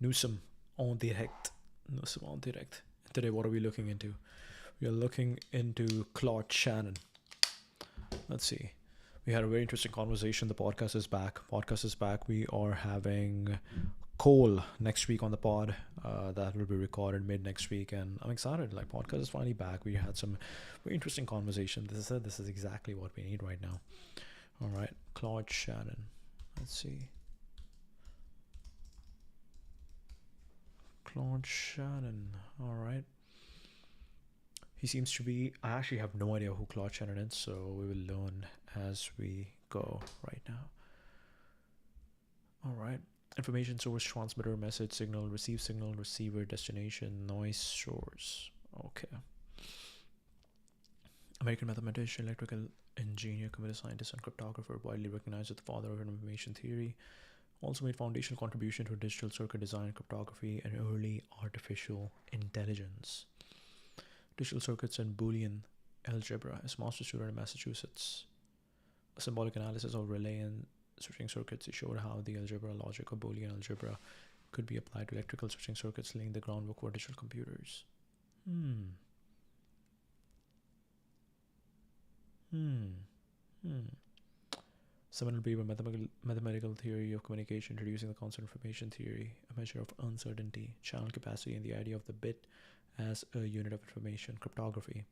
Nous sommes en direct. Nous sommes en direct. Today, what are we looking into? We are looking into Claude Shannon. Let's see. We had a very interesting conversation. The podcast is back. Podcast is back. We are having Cole next week on the pod. That will be recorded mid next week, and I'm excited. Like, podcast is finally back. We had some very interesting conversation. This is it. This is exactly what we need right now. All right, Claude Shannon. Let's see. Claude Shannon. All right. He seems to be. I actually have no idea who Claude Shannon is, so we will learn as we go right now. All right. Information source, transmitter, message, signal, receiver, destination, noise source. Okay. American mathematician, electrical engineer, computer scientist, and cryptographer, widely recognized as the father of information theory. Also made foundational contribution to digital circuit design, cryptography, and early artificial intelligence. Digital circuits and Boolean algebra. As master student in Massachusetts. A symbolic analysis of relay and switching circuits. He showed how the algebra logic of Boolean algebra could be applied to electrical switching circuits, laying the groundwork for digital computers. Seminal paper, mathematical theory of communication, introducing the concept of information theory, a measure of uncertainty, channel capacity, and the idea of the bit as a unit of information, cryptography.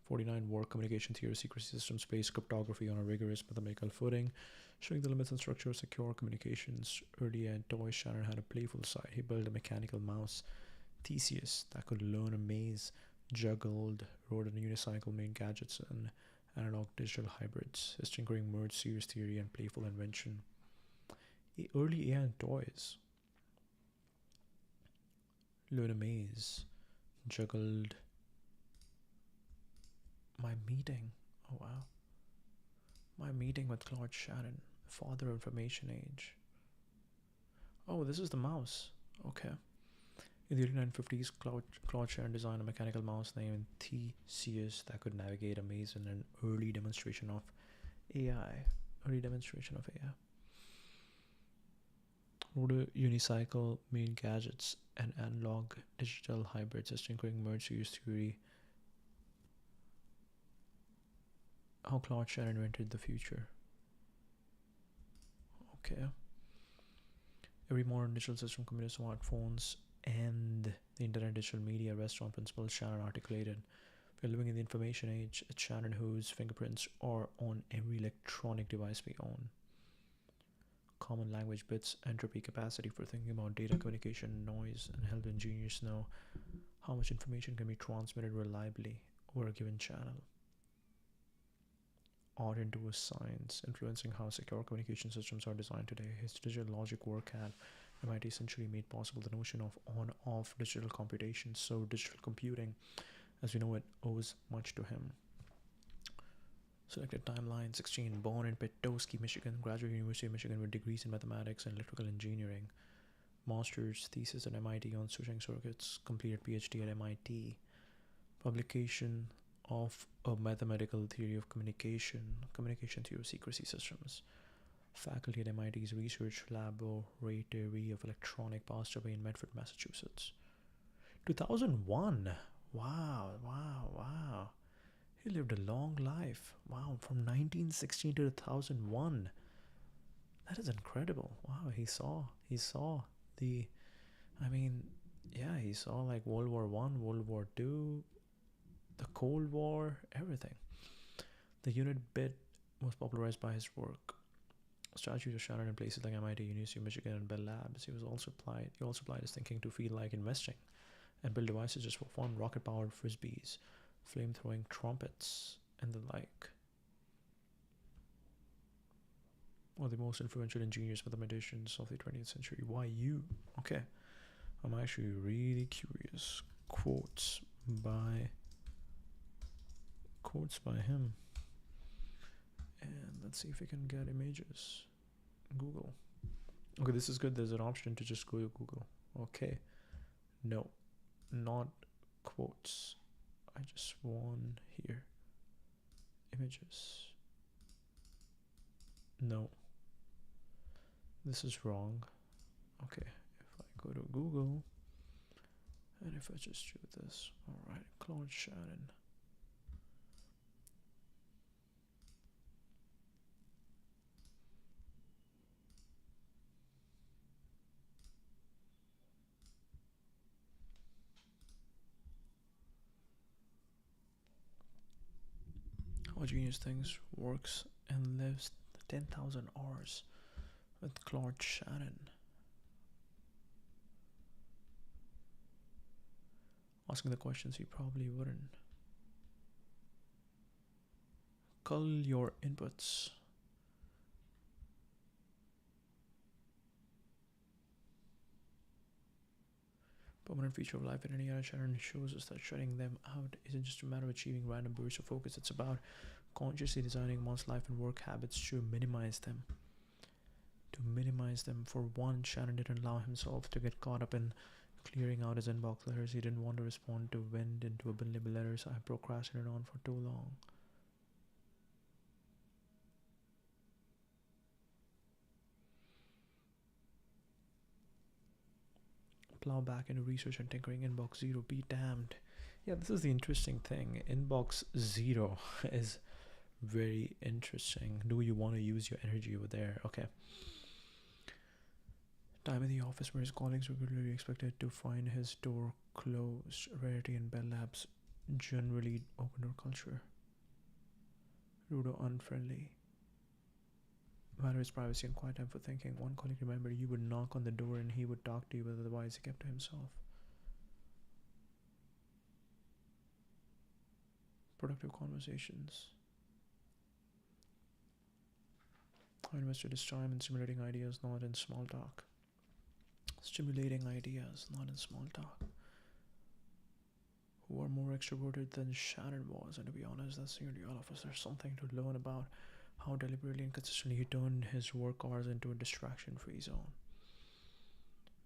49 work communication theory, secrecy systems place cryptography on a rigorous mathematical footing, showing the limits and structure of secure communications. Early and toy Shannon had a playful side. He built a mechanical mouse, Theseus, that could learn a maze, juggled, rode on unicycle, made gadgets and analog digital hybrids, his tinkering merged serious theory and playful invention. Early AI and toys. Learn a maze, juggled. My meeting. Oh wow. My meeting with Claude Shannon, father of information age. Oh, this is the mouse. Okay. In the early 1950s, Claude Shannon designed a mechanical mouse named Theseus that could navigate a maze in an early demonstration of AI. Rode a unicycle, made gadgets, and analog digital hybrids, as tinkering merged series theory. How Claude Shannon invented the future. Okay. Every modern digital system, computers, smartphones, and the internet, digital media rests on principles Shannon articulated. We're living in the information age. It's Shannon whose fingerprints are on every electronic device we own. Common language bits, entropy, capacity for thinking about data, communication, noise, and help engineers know how much information can be transmitted reliably over a given channel. Art into a science, influencing how secure communication systems are designed today. His digital logic work at MIT essentially made possible the notion of on-off digital computation, so digital computing, as we know it, owes much to him. Selected timeline 16. Born in Petoskey, Michigan, graduated University of Michigan with degrees in mathematics and electrical engineering. Master's thesis at MIT on switching circuits. Completed PhD at MIT. Publication of a mathematical theory of communication theory of secrecy systems. Faculty at MIT's Research Laboratory of Electronic, passed away in Medford, Massachusetts. 2001. Wow. He lived a long life. Wow, from 1916 to 2001. That is incredible. Wow, he saw the, he saw like World War One, World War Two, the Cold War, everything. The unit bit was popularized by his work. Statues of Shannon in places like MIT, University of Michigan, and Bell Labs. He also applied his thinking to field like investing, and built devices just for fun: rocket-powered frisbees, flame-throwing trumpets, and the like. One of the most influential engineers, mathematicians of the 20th century. Why you? Okay, I'm actually really curious. Quotes by him. And let's see if we can get images. Google. Okay, this is good. There's an option to just go to Google. Okay. No, not quotes. I just want here. Images. No. This is wrong. Okay. Go to Google, and if I just do this, alright, Claude Shannon. How Genius Things works and lives 10,000 hours with Claude Shannon. Asking the questions he probably wouldn't. Cull your inputs. Permanent feature of life in any other Shannon shows us that shutting them out isn't just a matter of achieving random bursts of focus, it's about consciously designing one's life and work habits to minimize them. To minimize them. For one, Shannon didn't allow himself to get caught up in clearing out his inbox letters. He didn't want to respond to went into a billion letters I procrastinated on for too long. Plow back into research and tinkering. Inbox zero, be damned. Yeah, this is the interesting thing. Inbox zero is very interesting. Do you want to use your energy over there? Okay. Time in the office where his colleagues regularly expected to find his door closed. Rarity in Bell Labs generally open door culture. Rude or unfriendly. Matter his privacy and quiet time for thinking. One colleague remembered you would knock on the door and he would talk to you, but otherwise he kept to himself. Productive conversations. I invested his time in stimulating ideas, not in small talk. Stimulating ideas, not in small talk. Who are more extroverted than Shannon was, and to be honest, that's nearly all of us. There's something to learn about how deliberately and consistently he turned his work hours into a distraction-free zone.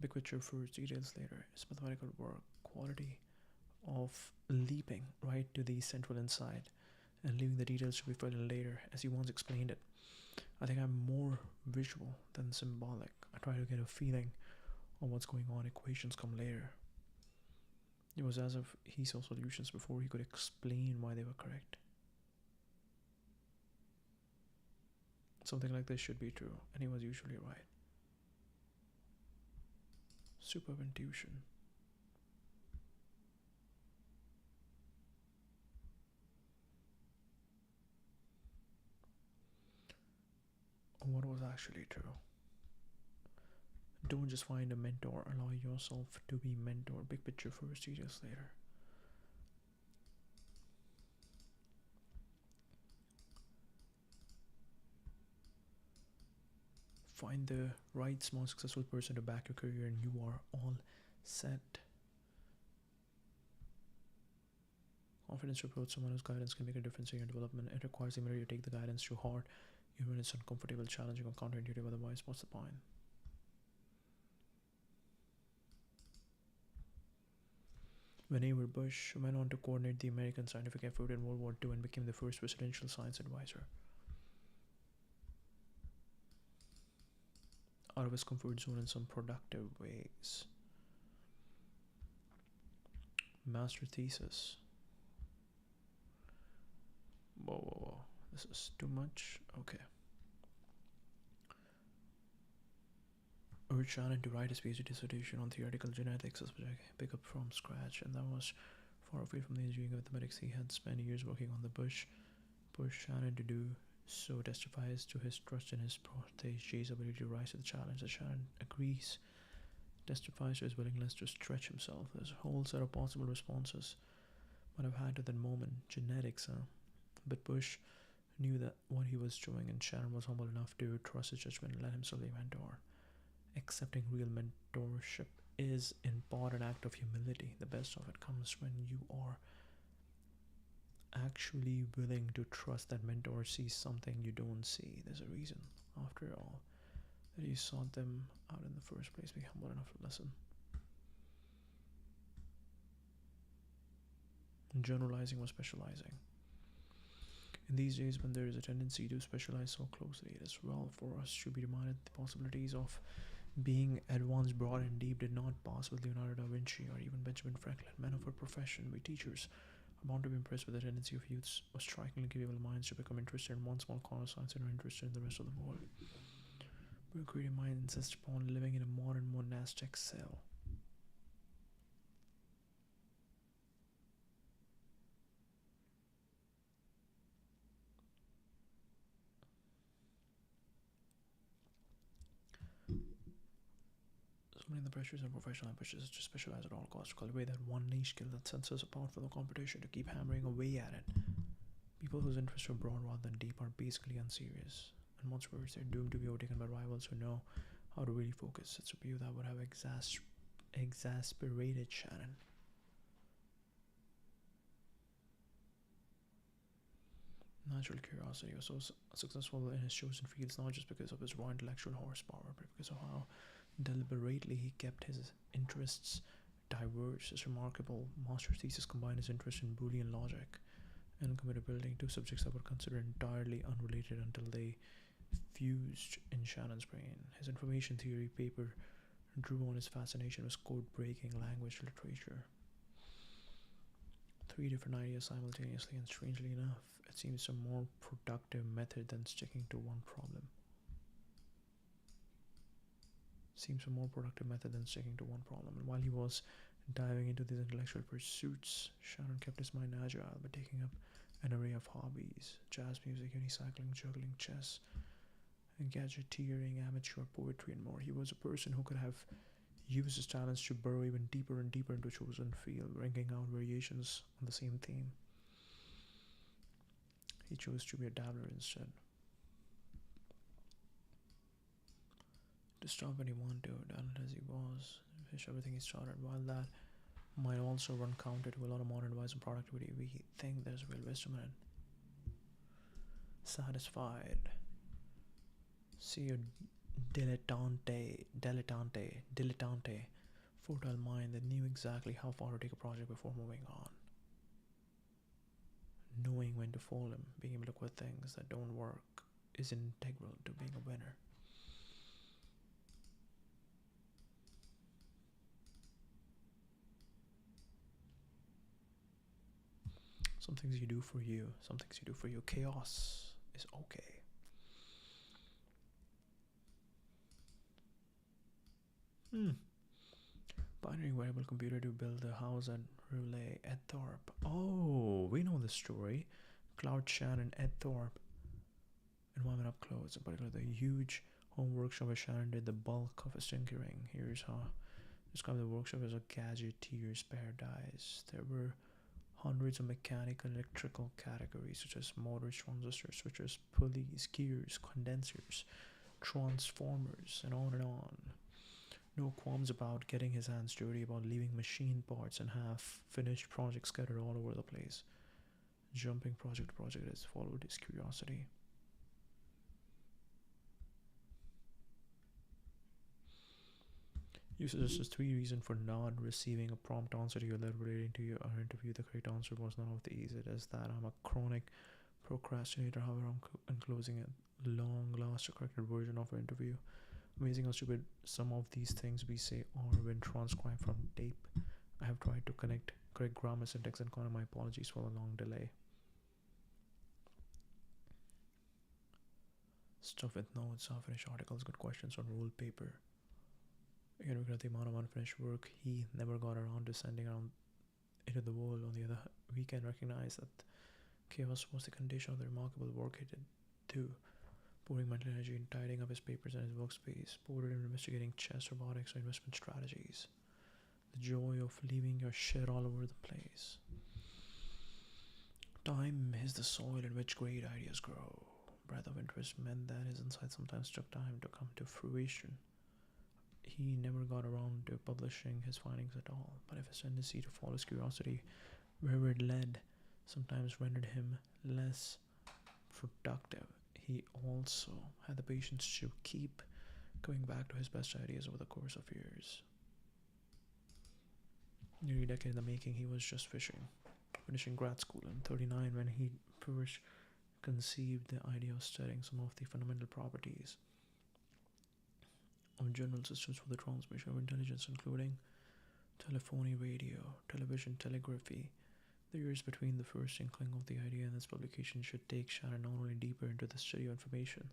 Big picture first, details later. His mathematical work, quality of leaping right to the central insight and leaving the details to be filled in later, as he once explained it. I think I'm more visual than symbolic. I try to get a feeling on what's going on. Equations come later. It was as if he saw solutions before he could explain why they were correct. Something like this should be true, and he was usually right. Superb intuition. What was actually true? Don't just find a mentor, allow yourself to be mentored. Big picture first, details later. Find the right small successful person to back your career and you are all set. Confidence to approach someone whose guidance can make a difference in your development. It requires the ability to take the guidance too hard, even when it's uncomfortable, challenging, or counterintuitive. Otherwise, what's the point? When Eber Bush went on to coordinate the American scientific effort in World War II and became the first presidential science advisor. Out of his comfort zone in some productive ways. Master thesis. Whoa. This is too much? Okay. Urged Shannon to write his PhD dissertation on theoretical genetics, a subject pick up from scratch, and that was far away from the engineering mathematics he had spent years working on. The Bush pushed Shannon to do so testifies to his trust in his protege's ability to rise to the challenge. That Shannon agrees, testifies to his willingness to stretch himself. There's a whole set of possible responses might have had to that moment. Genetics, huh? But Bush knew that what he was doing, and Shannon was humble enough to trust his judgment and let himself be a mentor. Accepting real mentorship is in part an act of humility. The best of it comes when you are actually willing to trust that mentor sees something you don't see. There's a reason, after all, that you sought them out in the first place. Be humble enough to listen. Generalizing or specializing. In these days, when there is a tendency to specialize so closely, it is well for us to be reminded the possibilities of Being advanced, broad, and deep did not pass with Leonardo da Vinci or even Benjamin Franklin. Men of our profession, we teachers, are bound to be impressed with the tendency of youths of strikingly capable minds to become interested in one small corner of science and are interested in the rest of the world. But a creative mind insists upon living in a modern monastic cell. Summoning the pressures and professional ambitions to specialize at all costs, to cultivate that one niche skill that sets us apart from the competition, to keep hammering away at it. People whose interests are broad rather than deep are basically unserious. In most words, they're doomed to be overtaken by rivals who know how to really focus. It's a view that would have exasperated Shannon. Natural curiosity was so successful in his chosen fields not just because of his raw intellectual horsepower, but because of how deliberately he kept his interests diverse. His remarkable master's thesis combined his interest in Boolean logic and computer building, two subjects that were considered entirely unrelated until they fused in Shannon's brain. His information theory paper drew on his fascination with code-breaking language literature. Three different ideas simultaneously, and strangely enough, it seems a more productive method than sticking to one problem. And while he was diving into these intellectual pursuits, Shannon kept his mind agile by taking up an array of hobbies: jazz music, unicycling, juggling, chess, gadgeteering, amateur poetry, and more. He was a person who could have used his talents to burrow even deeper and deeper into a chosen field, bringing out variations on the same theme. He chose to be a dabbler instead. To stop when he wanted to, done it as he was, finish everything he started. While that might also run counter to a lot of modern advice on productivity, we think there's real wisdom in it. Satisfied. See your dilettante, fertile mind that knew exactly how far to take a project before moving on. Knowing when to fold them, being able to quit things that don't work, is integral to being a winner. Some things you do for you, some things you do for you. Chaos is okay. Pioneering wearable computer to build a house at Relay at Thorpe. Oh, we know this story. Claude, Shannon, Ed Thorpe, and women up close, in particular the huge home workshop where Shannon did the bulk of his tinkering. Here's how describe the workshop as a gadgeteer's paradise. There were hundreds of mechanical and electrical categories such as motors, transistors, switches, pulleys, gears, condensers, transformers, and on and on. No qualms about getting his hands dirty, about leaving machine parts and half-finished projects scattered all over the place. Jumping project to project has followed his curiosity. You suggested 3 reasons for not receiving a prompt answer to your letter relating to your interview. The correct answer was none of these. It is that I'm a chronic procrastinator. However, I'm enclosing a long-lasting corrected version of our interview. Amazing how stupid some of these things we say are when transcribed from tape. I have tried to correct grammar, syntax, and content. My apologies for the long delay. Stuff with notes, half-finished articles, good questions on ruled paper. You know, the amount of unfinished work he never got around to sending around into the world. On the other, we can recognize that chaos was the condition of the remarkable work he did too. Pouring mental energy in tidying up his papers and his workspace, poured it in investigating chess, robotics, or investment strategies. The joy of leaving your shit all over the place. Time is the soil in which great ideas grow. Breadth of interest meant that his insights sometimes took time to come to fruition. He never got around to publishing his findings at all, but if his tendency to follow his curiosity wherever it led sometimes rendered him less productive, he also had the patience to keep going back to his best ideas over the course of years. Nearly a decade in the making, he was just finishing grad school in 39 when he first conceived the idea of studying some of the fundamental properties of general systems for the transmission of intelligence, including telephony, radio, television, telegraphy. The years between the first inkling of the idea and its publication should take Shannon not only deeper into the study of information,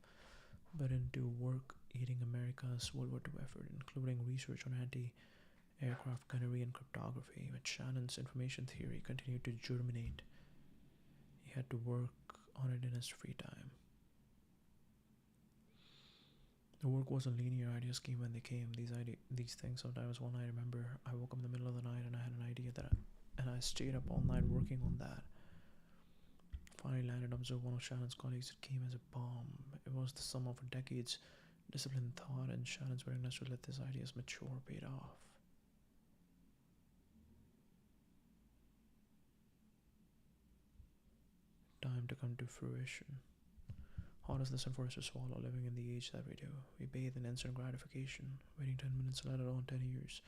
but into work aiding America's World War II effort, including research on anti-aircraft gunnery and cryptography. But Shannon's information theory continued to germinate. He had to work on it in his free time. The work wasn't linear. Ideas came when they came. These things. Sometimes one night, I remember I woke up in the middle of the night and I had an idea and I stayed up all night working on that. Finally landed, observed one of Shannon's colleagues. It came as a bomb. It was the sum of decades disciplined thought, and Shannon's willingness to let his ideas mature paid off. Time to come to fruition. Hardest lesson for us to swallow, living in the age that we do. We bathe in instant gratification, waiting 10 minutes, let alone 10 years.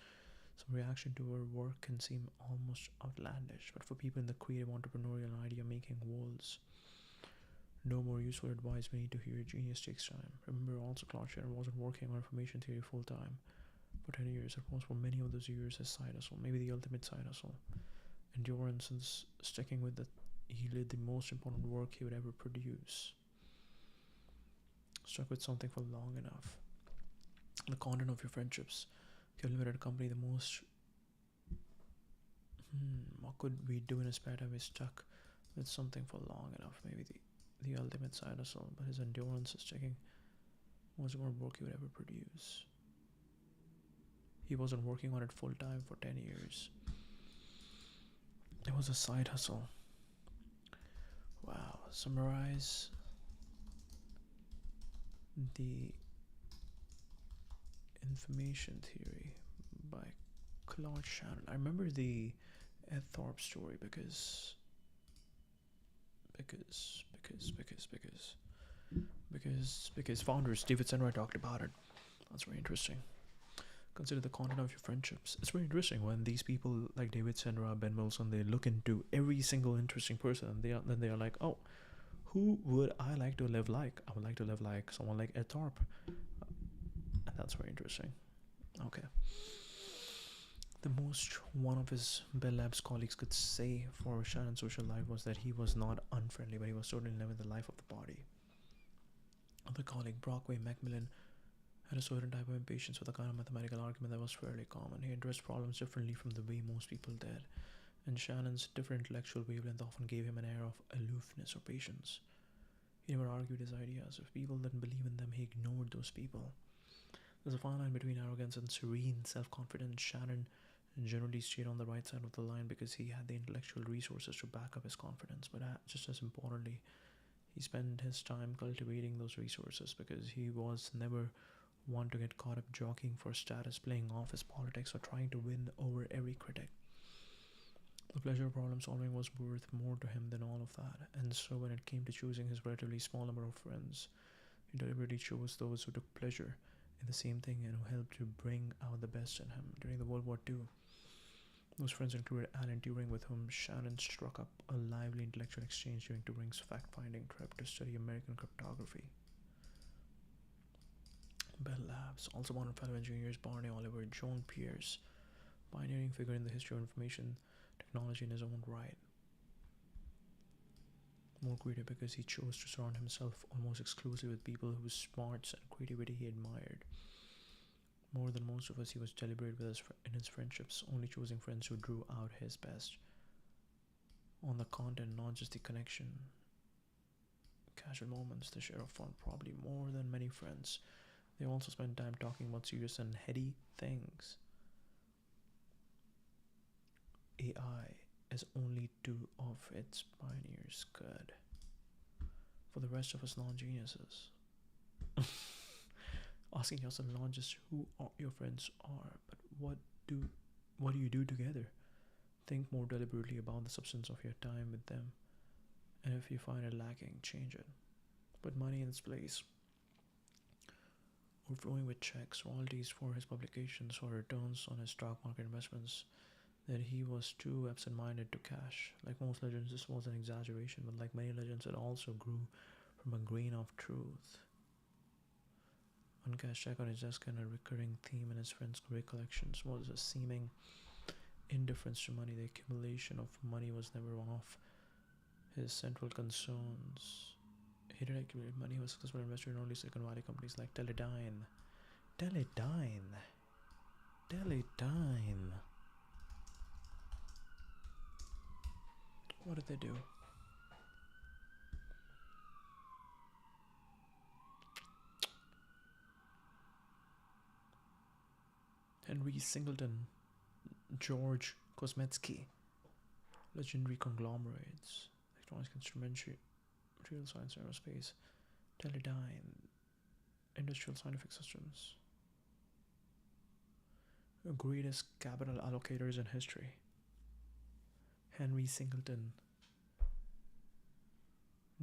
Some reaction to our work can seem almost outlandish, but for people in the creative, entrepreneurial, and idea-making worlds, no more useful advice. We need to hear genius takes time. Remember also, Claude Shannon wasn't working on information theory full-time for 10 years. It was for many of those years his side hustle, maybe the ultimate side hustle. Endurance and sticking with it yielded the most important work he would ever produce. Stuck with something for long enough. The content of your friendships. If you're limited company, the most what could we do in a spare time? Is stuck with something for long enough. Maybe the ultimate side hustle, but his endurance is checking was more work he would ever produce. He wasn't working on it full time for 10 years. It was a side hustle. Wow. Summarize the information theory by Claude Shannon. I remember the Ed Thorpe story because founders David Senra talked about it. That's very interesting. Consider the content of your friendships. It's very interesting when these people like David Senra, Ben Wilson, they look into every single interesting person, and they are like, oh, who would I like to live like? I would like to live like someone like Ed Thorpe. And that's very interesting. Okay. The most one of his Bell Labs colleagues could say for Shannon's social life was that he was not unfriendly, but he was certainly living the life of the party. Other colleague, Brockway Macmillan, had a certain type of impatience with a kind of mathematical argument that was fairly common. He addressed problems differently from the way most people did, and Shannon's different intellectual wavelength often gave him an air of aloofness or patience. He never argued his ideas. If people didn't believe in them, he ignored those people. There's a fine line between arrogance and serene self-confidence. Shannon generally stayed on the right side of the line because he had the intellectual resources to back up his confidence, but just as importantly, he spent his time cultivating those resources because he was never one to get caught up jockeying for status, playing off his politics, or trying to win over every critic. The pleasure of problem solving was worth more to him than all of that, and so when it came to choosing his relatively small number of friends, he deliberately chose those who took pleasure in the same thing and who helped to bring out the best in him. During the World War II, those friends included Alan Turing, with whom Shannon struck up a lively intellectual exchange during Turing's fact-finding trip to study American cryptography. Bell Labs, also one of fellow engineers Barney Oliver, Joan Pierce, pioneering figure in the history of information technology in his own right. More creative because he chose to surround himself almost exclusively with people whose smarts and creativity he admired. More than most of us, he was deliberate in his friendships, only choosing friends who drew out his best on the content, not just the connection. Casual moments, the share of fun, probably more than many friends. They also spent time talking about serious and heady things. AI, as only two of its pioneers could. For the rest of us non-geniuses, asking yourself not just who your friends are, but what do you do together. Think more deliberately about the substance of your time with them, and if you find it lacking, change it. Put money in its place. Overflowing with checks, royalties for his publications, or returns on his stock market investments, that he was too absent-minded to cash. Like most legends, this was an exaggeration, but like many legends, it also grew from a grain of truth. One cash check on his desk and a recurring theme in his friend's recollections was a seeming indifference to money. The accumulation of money was never one of his central concerns. He did accumulate money. He was a successful investor in only Silicon Valley companies like Teledyne. Teledyne. Teledyne. What did they do? Henry Singleton, George Kosmetsky, legendary conglomerates, electronics, instrumentary, material science, aerospace, Teledyne, industrial scientific systems, greatest capital allocators in history. Henry Singleton.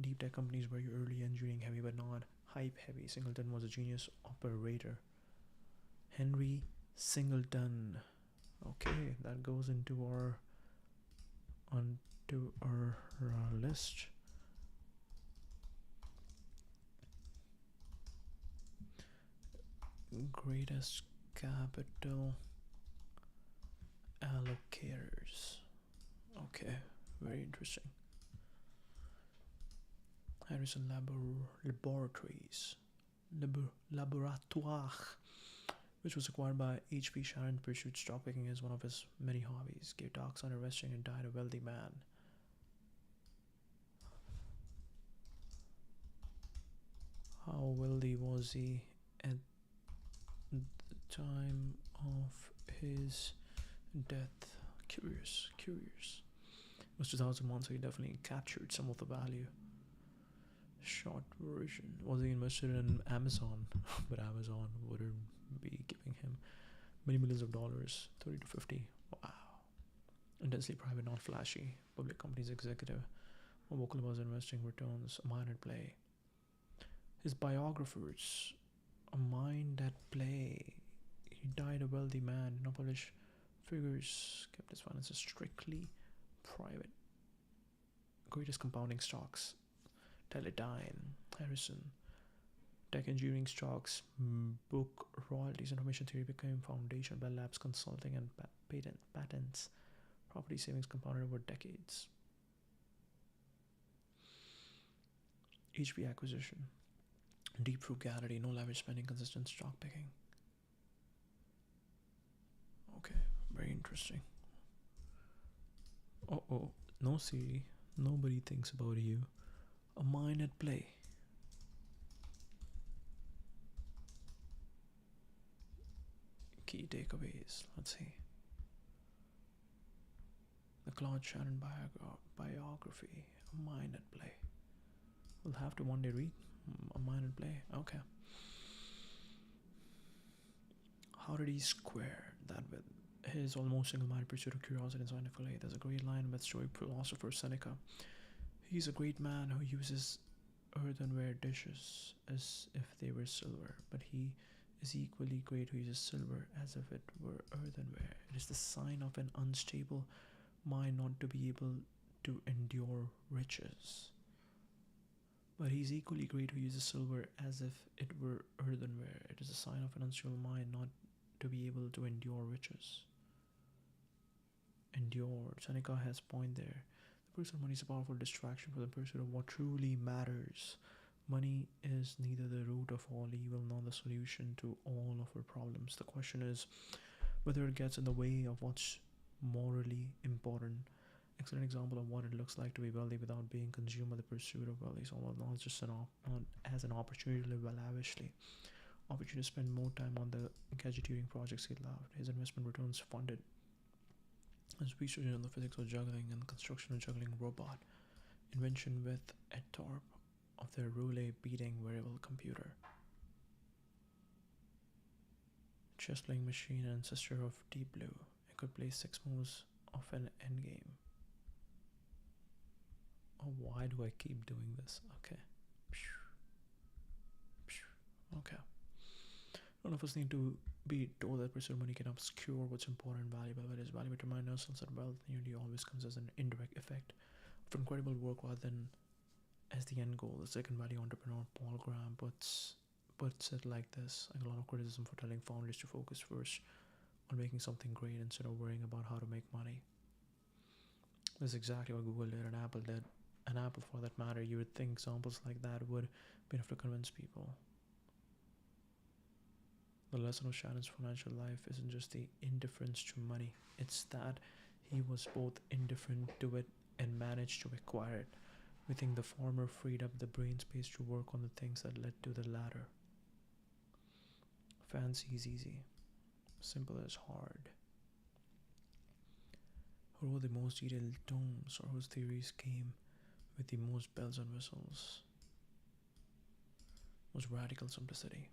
Deep tech companies were early engineering heavy but not hype heavy. Singleton was a genius operator. Henry Singleton. Okay, that goes into our list. Greatest capital allocators. Okay, very interesting. Harrison Laboratories. Laboratoire, which was acquired by H.P. Shannon, pursued stockpicking as one of his many hobbies, gave talks on investing, and died a wealthy man. How wealthy was he at the time of his death? Curious. It was 2001, so he definitely captured some of the value. Short version. Was he invested in Amazon? But Amazon wouldn't be giving him many millions of dollars, 30 to 50. Wow. Intensely private, not flashy. Public companies executive. More vocal about investing returns. A mind at play. His biographers. A mind at play. He died a wealthy man. Did not publish figures. Kept his finances strictly private. Greatest compounding stocks. Teledyne, Harrison, tech engineering stocks, book royalties, information theory became foundation by labs consulting and patents, property savings compounded over decades. HP acquisition, deep frugality, no lavish spending, consistent stock picking. Okay, very interesting. No Siri, nobody thinks about you. A mind at play. Key takeaways. Let's see. The Claude Shannon biography. A mind at play. We'll have to one day read. A mind at play. Okay. How did he square that with his almost single-minded pursuit of curiosity and scientific faith? There's a great line with stoic philosopher Seneca. He's a great man who uses earthenware dishes as if they were silver, but he is equally great who uses silver as if it were earthenware. It is the sign of an unstable mind not to be able to endure riches. But he's equally great who uses silver as if it were earthenware. It is a sign of an unstable mind not to be able to endure riches. Endure. Seneca has point there. The pursuit of money is a powerful distraction for the pursuit of what truly matters. Money is neither the root of all evil nor the solution to all of our problems. The question is whether it gets in the way of what's morally important. Excellent example of what it looks like to be wealthy without being consumed by the pursuit of wealth. Is all not just not as an opportunity to live lavishly. Opportunity to spend more time on the gadgeteering projects he loved. His investment returns funded his research on the physics of juggling and construction of juggling robot. Invention with Ed Thorpe of their roulette beating wearable computer. Chess playing machine and ancestor of Deep Blue. It could play 6 moves of an endgame. Oh, why do I keep doing this? Okay. Okay. None of us need to be told that pursuit of money can obscure what's important and valuable, but it is valuable to remind ourselves that wealth nearly always comes as an indirect effect of incredible work rather than as the end goal. The Silicon Valley entrepreneur Paul Graham puts puts it like this: I get a lot of criticism for telling founders to focus first on making something great instead of worrying about how to make money. This is exactly what Google did and Apple did. And Apple, for that matter, you would think examples like that would be enough to convince people. The lesson of Shannon's financial life isn't just the indifference to money, it's that he was both indifferent to it and managed to acquire it. We think the former freed up the brain space to work on the things that led to the latter. Fancy is easy, simple is hard. Who wrote the most detailed tomes, or whose theories came with the most bells and whistles? Most radical simplicity.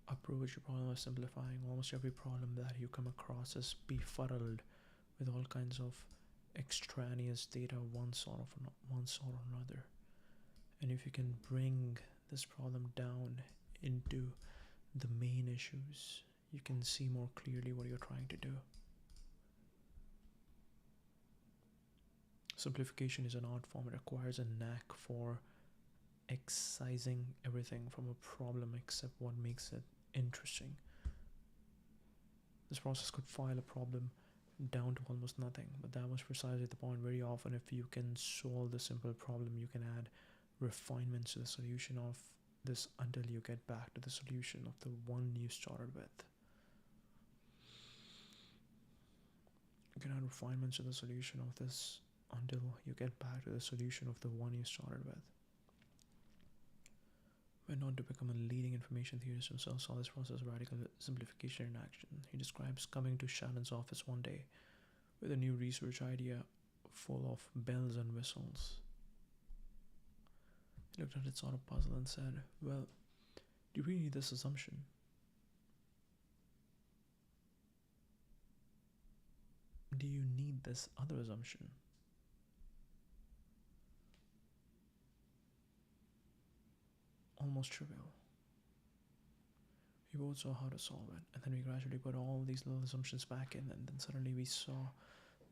Approach your problem by simplifying. Almost every problem that you come across is befuddled with all kinds of extraneous data, one sort or another. And if you can bring this problem down into the main issues, you can see more clearly what you're trying to do. Simplification is an art form. It requires a knack for excising everything from a problem except what makes it interesting. This process could file a problem down to almost nothing, but that was precisely the point. Very often, if you can solve the simple problem, you can add refinements to the solution of this until you get back to the solution of the one you started with. You can add refinements to the solution of this until you get back to the solution of the one you started with. Went on to become a leading information theorist himself, saw this process of radical simplification in action. He describes coming to Shannon's office one day with a new research idea full of bells and whistles. He looked at it sort of puzzled and said, "Well, do you really need this assumption? Do you need this other assumption?" Almost trivial. We both saw how to solve it, and then we gradually put all these little assumptions back in, and then suddenly we saw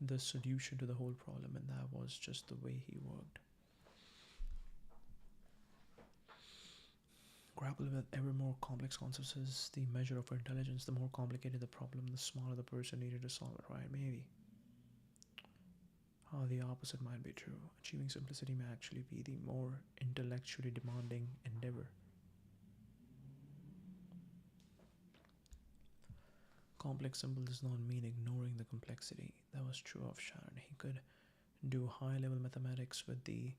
the solution to the whole problem, and that was just the way he worked. Grapple with ever more complex concepts is the measure of our intelligence. The more complicated the problem, the smarter the person needed to solve it, right? Maybe. How the opposite might be true. Achieving simplicity may actually be the more intellectually demanding endeavor. Complex simple does not mean ignoring the complexity. That was true of Shannon. He could do high level mathematics with the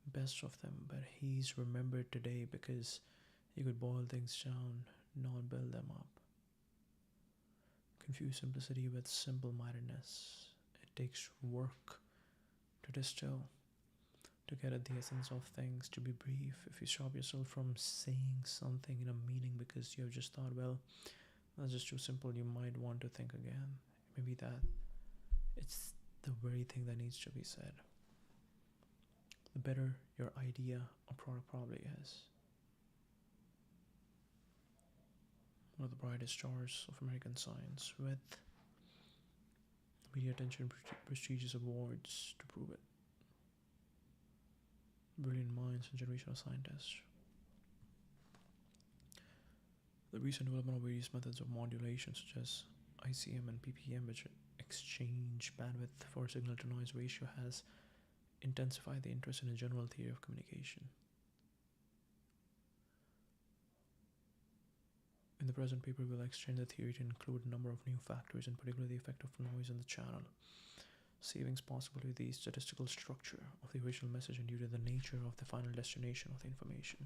best of them, but he's remembered today because he could boil things down, not build them up. Confuse simplicity with simple mindedness. It takes work to distill, to get at the essence of things, to be brief. If you stop yourself from saying something in a meaning because you have just thought, well, that's just too simple, you might want to think again. Maybe that it's the very thing that needs to be said. The better your idea or product probably is. One of the brightest stars of American science, with media attention, prestigious awards to prove it. Brilliant minds and generation of scientists. The recent development of various methods of modulation, such as ICM and PPM, which exchange bandwidth for signal to noise ratio, has intensified the interest in a general theory of communication. In the present paper, we'll extend the theory to include a number of new factors, in particular the effect of noise in the channel, savings possible with the statistical structure of the original message and due to the nature of the final destination of the information.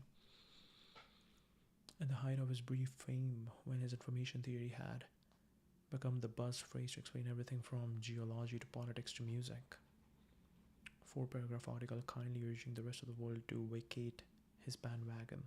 At the height of his brief fame, when his information theory had become the buzz phrase to explain everything from geology to politics to music, a 4-paragraph article kindly urging the rest of the world to vacate his bandwagon.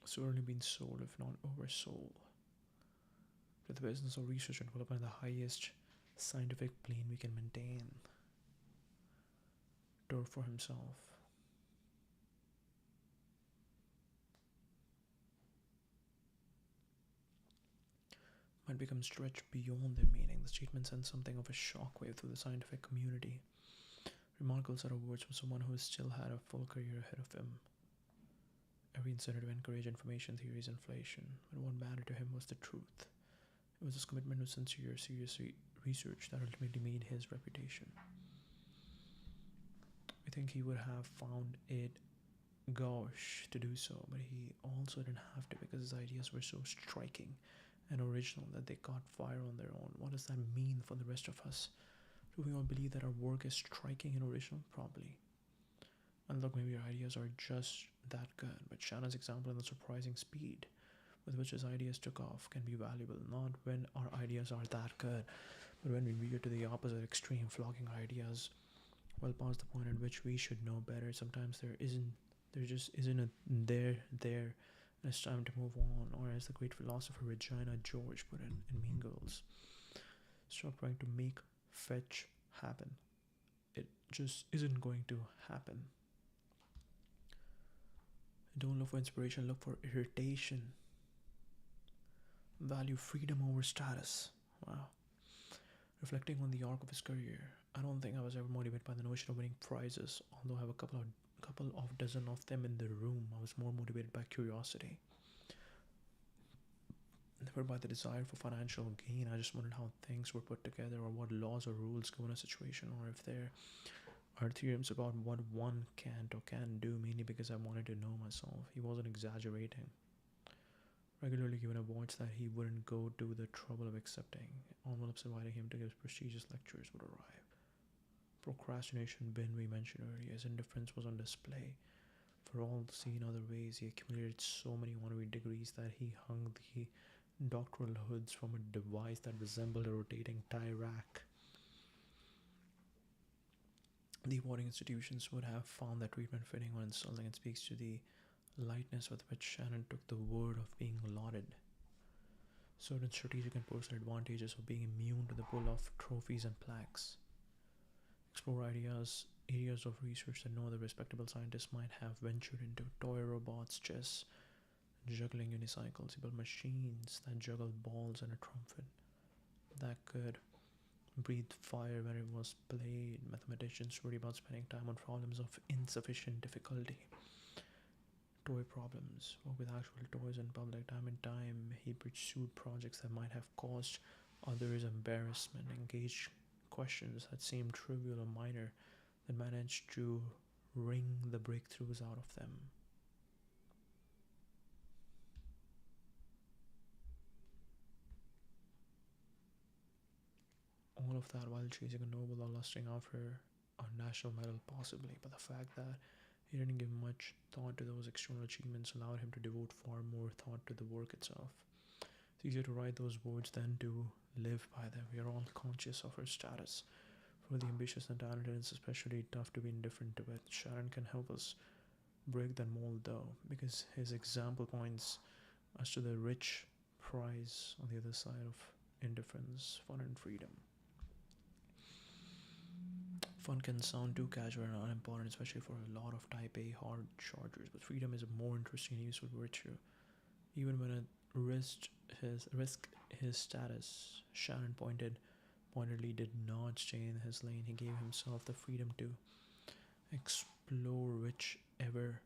Certainly been sold, if not oversold, to the business of research and development at the highest scientific plane we can maintain. Turf for himself. Might become stretched beyond their meaning. The statement sends something of a shockwave through the scientific community. Remarkable set of words from someone who still had a full career ahead of him. Every incentive to encourage information theories inflation, but what mattered to him was the truth. It was his commitment to sincere, serious research that ultimately made his reputation. I think he would have found it gauche to do so, but he also didn't have to because his ideas were so striking and original that they caught fire on their own. What does that mean for the rest of us? Do we all believe that our work is striking and original? Probably. And look, maybe our ideas are just that good, but Shannon's example and the surprising speed with which his ideas took off can be valuable, not when our ideas are that good, but when we veer to the opposite extreme, flocking our ideas well past the point at which we should know better. Sometimes there just isn't a there, and it's time to move on. Or as the great philosopher Regina George put it in Mean Girls, stop trying to make fetch happen. It just isn't going to happen. Don't look for inspiration, look for irritation. Value freedom over status. Wow. Reflecting on the arc of his career, I don't think I was ever motivated by the notion of winning prizes, although I have a couple of dozen of them in the room. I was more motivated by curiosity. Never by the desire for financial gain. I just wondered how things were put together, or what laws or rules govern a situation, or if there are theorems about what one can't or can do, mainly because I wanted to know myself. He wasn't exaggerating. Regularly given awards that he wouldn't go to the trouble of accepting. Envelopes inviting him to give prestigious lectures would arrive. Procrastination bin we mentioned earlier, his indifference was on display. For all seen other ways, he accumulated so many honorary degrees that he hung the doctoral hoods from a device that resembled a rotating tie rack. The awarding institutions would have found that treatment fitting or insulting, and speaks to the lightness with which Shannon took the word of being lauded. Certain strategic and personal advantages of being immune to the pull of trophies and plaques. Explore areas of research that no other respectable scientist might have ventured into. Toy robots, chess, juggling unicycles. He built machines that juggled balls and a trumpet that could breathe fire when it was played. Mathematicians worry about spending time on problems of insufficient difficulty. Toy problems, work with actual toys in public. Time and time he pursued projects that might have caused others embarrassment, engaged questions that seemed trivial or minor, that managed to wring the breakthroughs out of them. All of that while chasing a Nobel or lusting after a national medal, possibly, but the fact that he didn't give much thought to those external achievements allowed him to devote far more thought to the work itself. It's easier to write those words than to live by them. We are all conscious of our status. For the ambitious and talented, it's especially tough to be indifferent to it. Shannon can help us break that mold, though, because his example points us to the rich prize on the other side of indifference, fun, and freedom. Fun can sound too casual and unimportant, especially for a lot of type A hard chargers, but freedom is a more interesting and useful virtue. Even when it risked his status, Shannon pointedly did not stay in his lane. He gave himself the freedom to explore whichever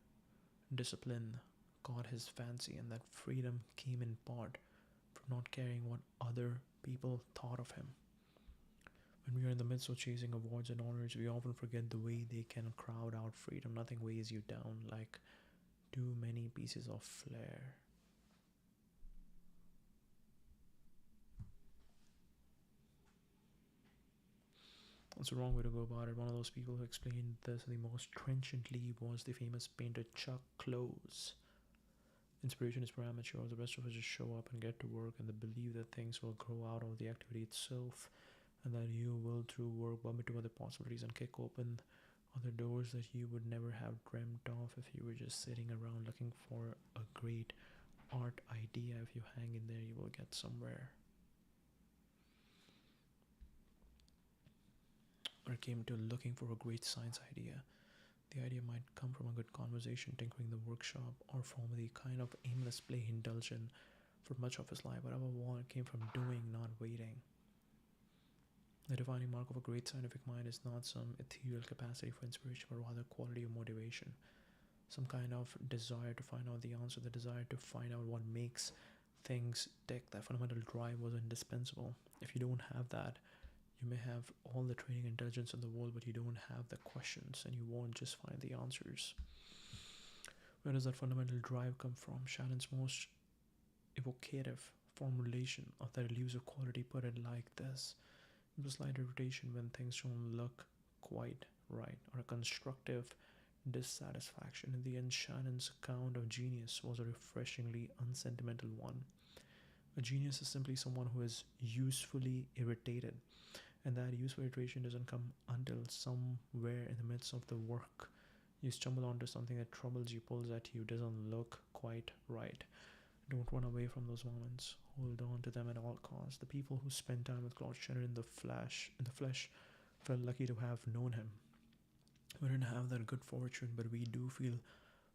discipline caught his fancy, and that freedom came in part from not caring what other people thought of him. When we are in the midst of chasing awards and honors, we often forget the way they can crowd out freedom. Nothing weighs you down like too many pieces of flair. That's the wrong way to go about it. One of those people who explained this the most trenchantly was the famous painter Chuck Close. Inspiration is for amateurs. The rest of us just show up and get to work, and the belief that things will grow out of the activity itself, and that you will through work bump into other possibilities and kick open other doors that you would never have dreamt of if you were just sitting around looking for a great art idea. If you hang in there, you will get somewhere. or came to looking for a great science idea. The idea might come from a good conversation, tinkering the workshop, or from the kind of aimless play indulged in for much of his life. Whatever one came from doing, not waiting. The defining mark of a great scientific mind is not some ethereal capacity for inspiration, but rather quality of motivation. Some kind of desire to find out the answer, the desire to find out what makes things tick. That fundamental drive was indispensable. If you don't have that, you may have all the training intelligence in the world, but you don't have the questions and you won't just find the answers. Where does that fundamental drive come from? Shannon's most evocative formulation of that elusive quality put it like this: it was slight irritation when things don't look quite right, or a constructive dissatisfaction. In the end, Shannon's account of genius was a refreshingly unsentimental one. A genius is simply someone who is usefully irritated, and that useful irritation doesn't come until somewhere in the midst of the work you stumble onto something that troubles you, pulls at you, doesn't look quite right. Don't run away from those moments. Hold on to them at all costs. The people who spent time with Claude Shannon in the flesh, felt lucky to have known him. We didn't have that good fortune, but we do feel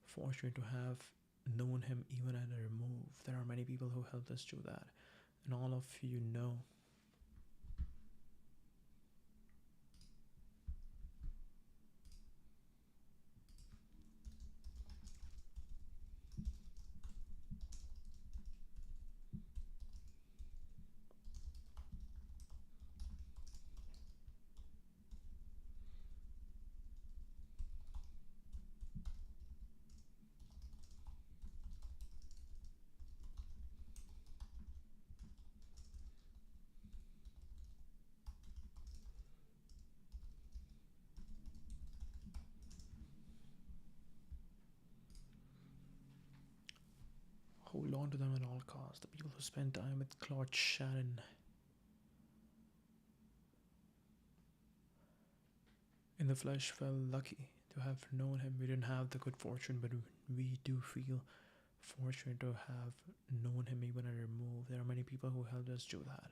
fortunate to have known him even at a remove. There are many people who helped us do that, and all of you know. Hold on to them at all costs. The people who spent time with Claude Shannon in the flesh felt lucky to have known him. We didn't have the good fortune, but we do feel fortunate to have known him even at a remove. There are many people who helped us do that,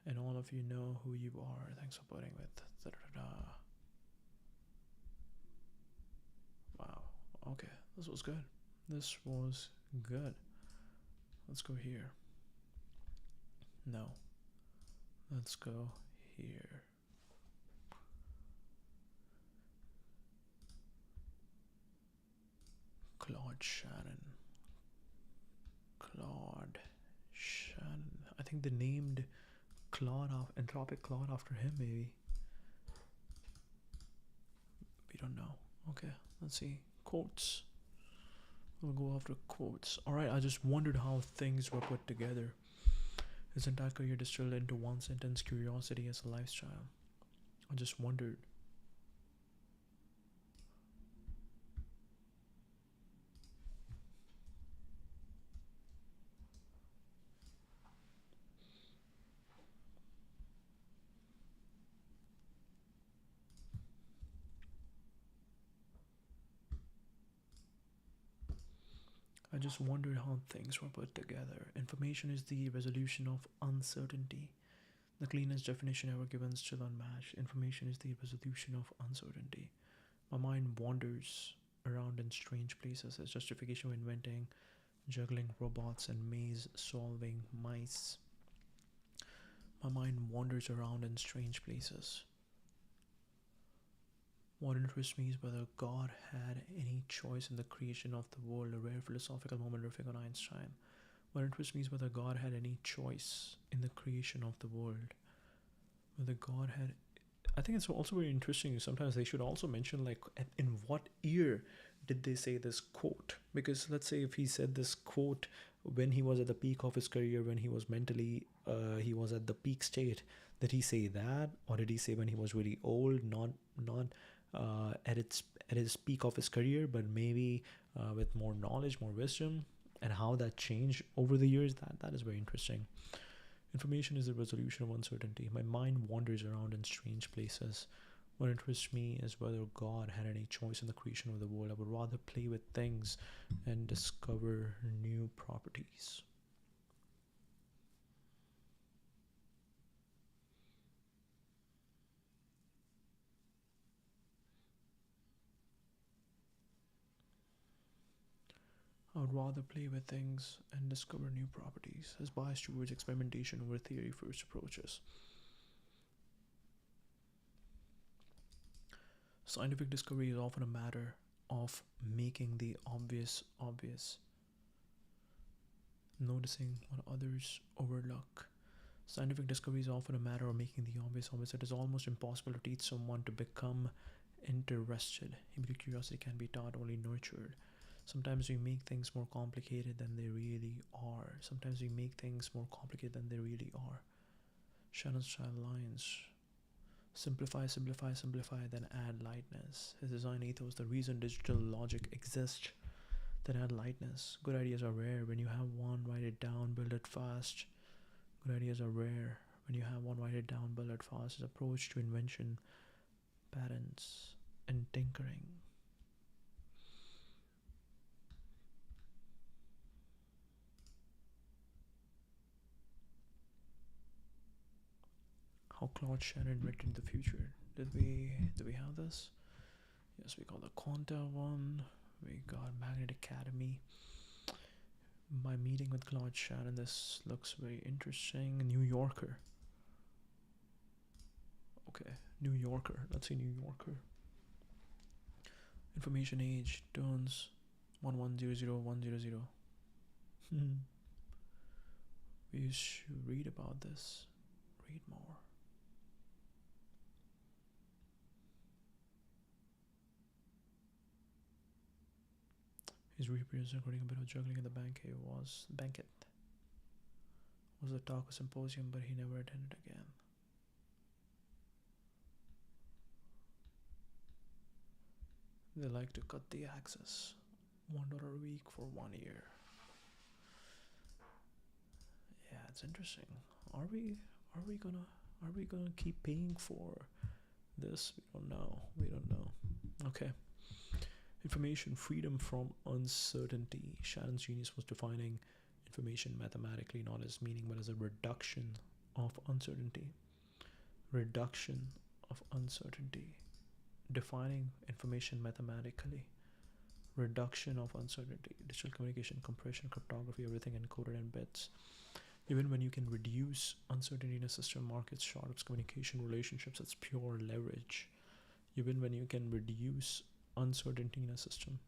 and all of you know who you are. Thanks for putting with. Da-da-da-da. Wow. Okay, this was good. This was good. Let's go here. No. Let's go here. Claude Shannon. Claude Shannon. I think they named Claude Anthropic Claude after him, maybe. We don't know. Okay, let's see. Quotes. We'll go after quotes. Alright, I just wondered how things were put together. His entire career distilled into one sentence: curiosity as a lifestyle. I just wondered. I just wondered how things were put together. Information is the resolution of uncertainty. The cleanest definition ever given, still unmatched. Information is the resolution of uncertainty. My mind wanders around in strange places as justification for inventing juggling robots and maze solving mice. My mind wanders around in strange places. What interests me is whether God had any choice in the creation of the world, a rare philosophical moment riffing on Einstein. What interests me is whether God had any choice in the creation of the world. Whether God had. I think it's also very interesting. Sometimes they should also mention, like, in what year did they say this quote? Because let's say if he said this quote when he was at the peak of his career, when he was mentally, he was at the peak state, did he say that, or did he say when he was really old, not at his peak of his career, but maybe with more knowledge, more wisdom, and how that changed over the years? That is very interesting. Information is the resolution of uncertainty. My mind wanders around in strange places. What interests me is whether God had any choice in the creation of the world. I would rather play with things and discover new properties. I would rather play with things and discover new properties. His bias towards experimentation over theory first approaches. Scientific discovery is often a matter of making the obvious obvious, noticing what others overlook. Scientific discovery is often a matter of making the obvious obvious. It is almost impossible to teach someone to become interested. Even curiosity can be taught, only nurtured. Sometimes we make things more complicated than they really are. Sometimes we make things more complicated than they really are. Shannon's style lines: simplify, simplify, simplify, then add lightness. His design ethos: the reason digital logic exists, then add lightness. Good ideas are rare. When you have one, write it down, build it fast. Good ideas are rare. When you have one, write it down, build it fast. His approach to invention, patents, and tinkering. How Claude Shannon invented the future. Did we have this? Yes, we got the Quanta one. We got Magnet Academy. My meeting with Claude Shannon. This looks very interesting. New Yorker. Okay, New Yorker. Let's see New Yorker. Information age turns 1100100. We should read about this. Read more. His reappearance, according a bit of juggling at the banquet, was the talk of symposium, but he never attended again. They like to cut the access. $1 a week for 1 year. Yeah, it's interesting. Are we gonna keep paying for this? We don't know. Okay. Information freedom from uncertainty. Shannon's genius was defining information mathematically, not as meaning, but as a reduction of uncertainty. Reduction of uncertainty. Defining information mathematically. Reduction of uncertainty. Digital communication, compression, cryptography, everything encoded in bits. Even when you can reduce uncertainty in a system, markets, startups, communication, relationships, it's pure leverage. Even when you can reduce uncertainty in a system.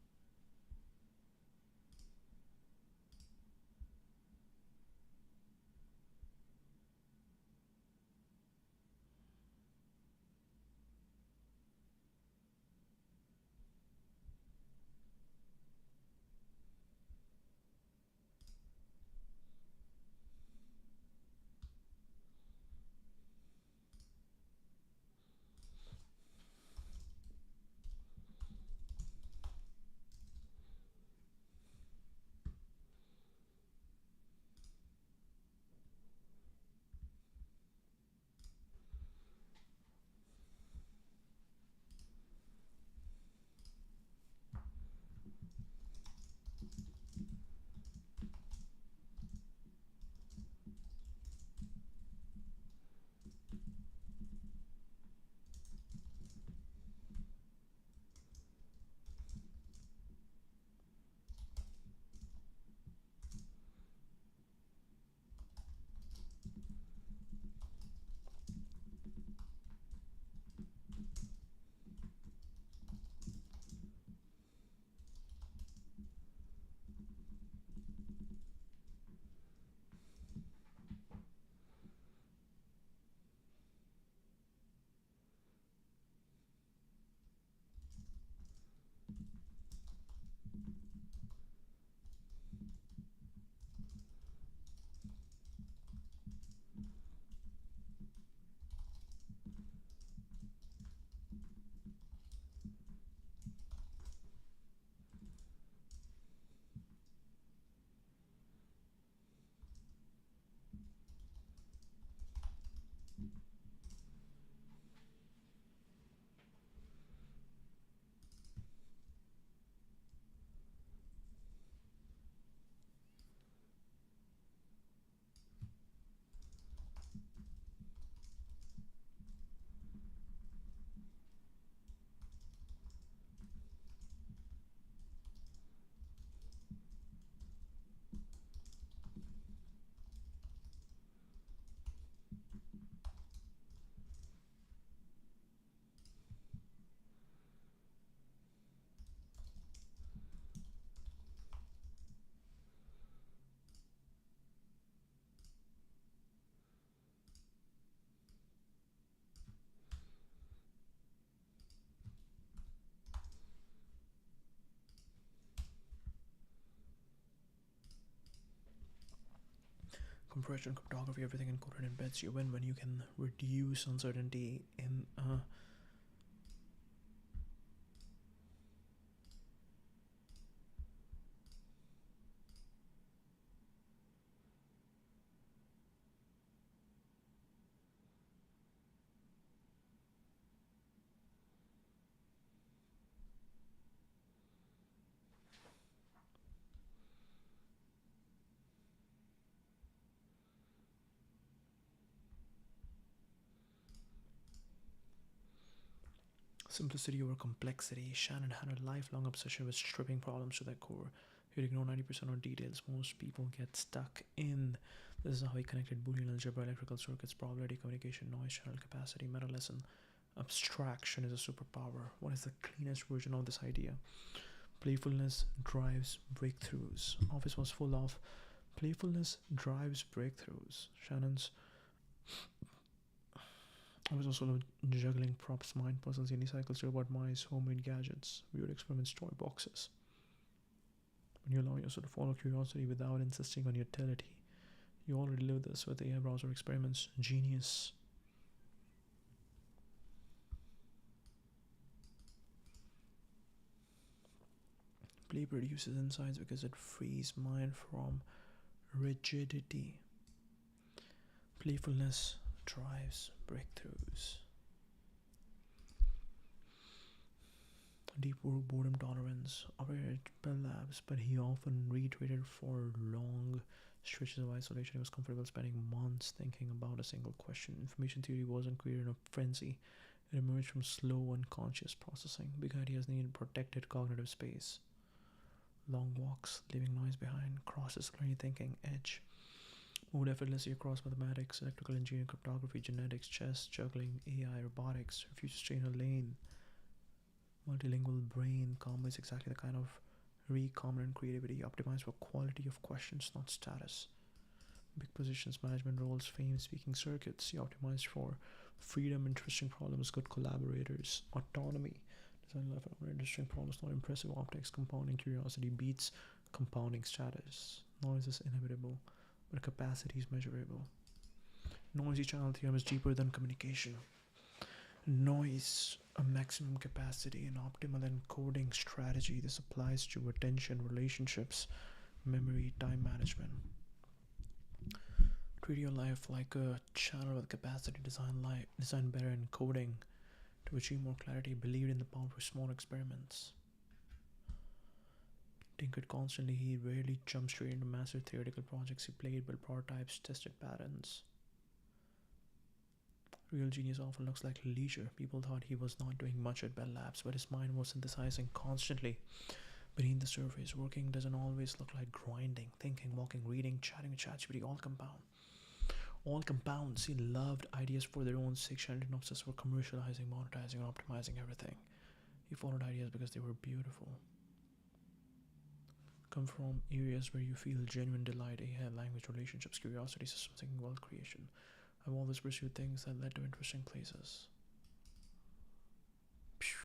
Compression, cryptography, everything encoded in bits. You win when you can reduce uncertainty in simplicity over complexity. Shannon had a lifelong obsession with stripping problems to their core. He'd ignore 90% of details most people get stuck in. This is how he connected Boolean algebra, electrical circuits, probability, communication, noise channel capacity. Meta lesson. Abstraction is a superpower. What is the cleanest version of this idea? Playfulness drives breakthroughs. Office was full of playfulness drives breakthroughs. Shannon's I was also juggling props, mind puzzles, unicycles, robot mice, homemade gadgets, weird experiments, toy boxes. When you allow yourself to follow curiosity without insisting on utility, you already live this with AI browser experiments. Genius. Play produces insights because it frees mind from rigidity. Playfulness drives breakthroughs. Deep work, boredom tolerance operated at Bell Labs, but he often retreated for long stretches of isolation. He was comfortable spending months thinking about a single question. Information theory wasn't created in a frenzy. It emerged from slow unconscious processing. Big ideas needed protected cognitive space. Long walks, leaving noise behind, cross-disciplinary thinking, edge. Moved effortlessly across mathematics, electrical engineering, cryptography, genetics, chess, juggling, AI, robotics, refused to stay in a lane. Multilingual brain combines exactly the kind of recombinant creativity optimized for quality of questions, not status. Big positions, management roles, fame, speaking circuits. He optimized for freedom, interesting problems, good collaborators, autonomy. Design life around interesting problems, not impressive optics. Compounding curiosity beats compounding status. Noise is inevitable, but capacity is measurable. Noisy channel theorem is deeper than communication. Noise, a maximum capacity, and optimal encoding strategy. This applies to attention, relationships, memory, time management. Treat your life like a channel with capacity. Design better encoding to achieve more clarity. Believed in the power of small experiments. Tinkered constantly. He rarely jumped straight into massive theoretical projects. He played, built prototypes, tested patterns. Real genius often looks like leisure. People thought he was not doing much at Bell Labs, but his mind was synthesizing constantly. Beneath the surface, working doesn't always look like grinding, thinking, walking, reading, chatting with ChatGPT, all compound. All compounds. He loved ideas for their own sake. Shannon didn't obsess for commercializing, monetizing, and optimizing everything. He followed ideas because they were beautiful. Come from areas where you feel genuine delight, AI, language, relationships, curiosity, system thinking, wealth creation. I've always pursued things that led to interesting places.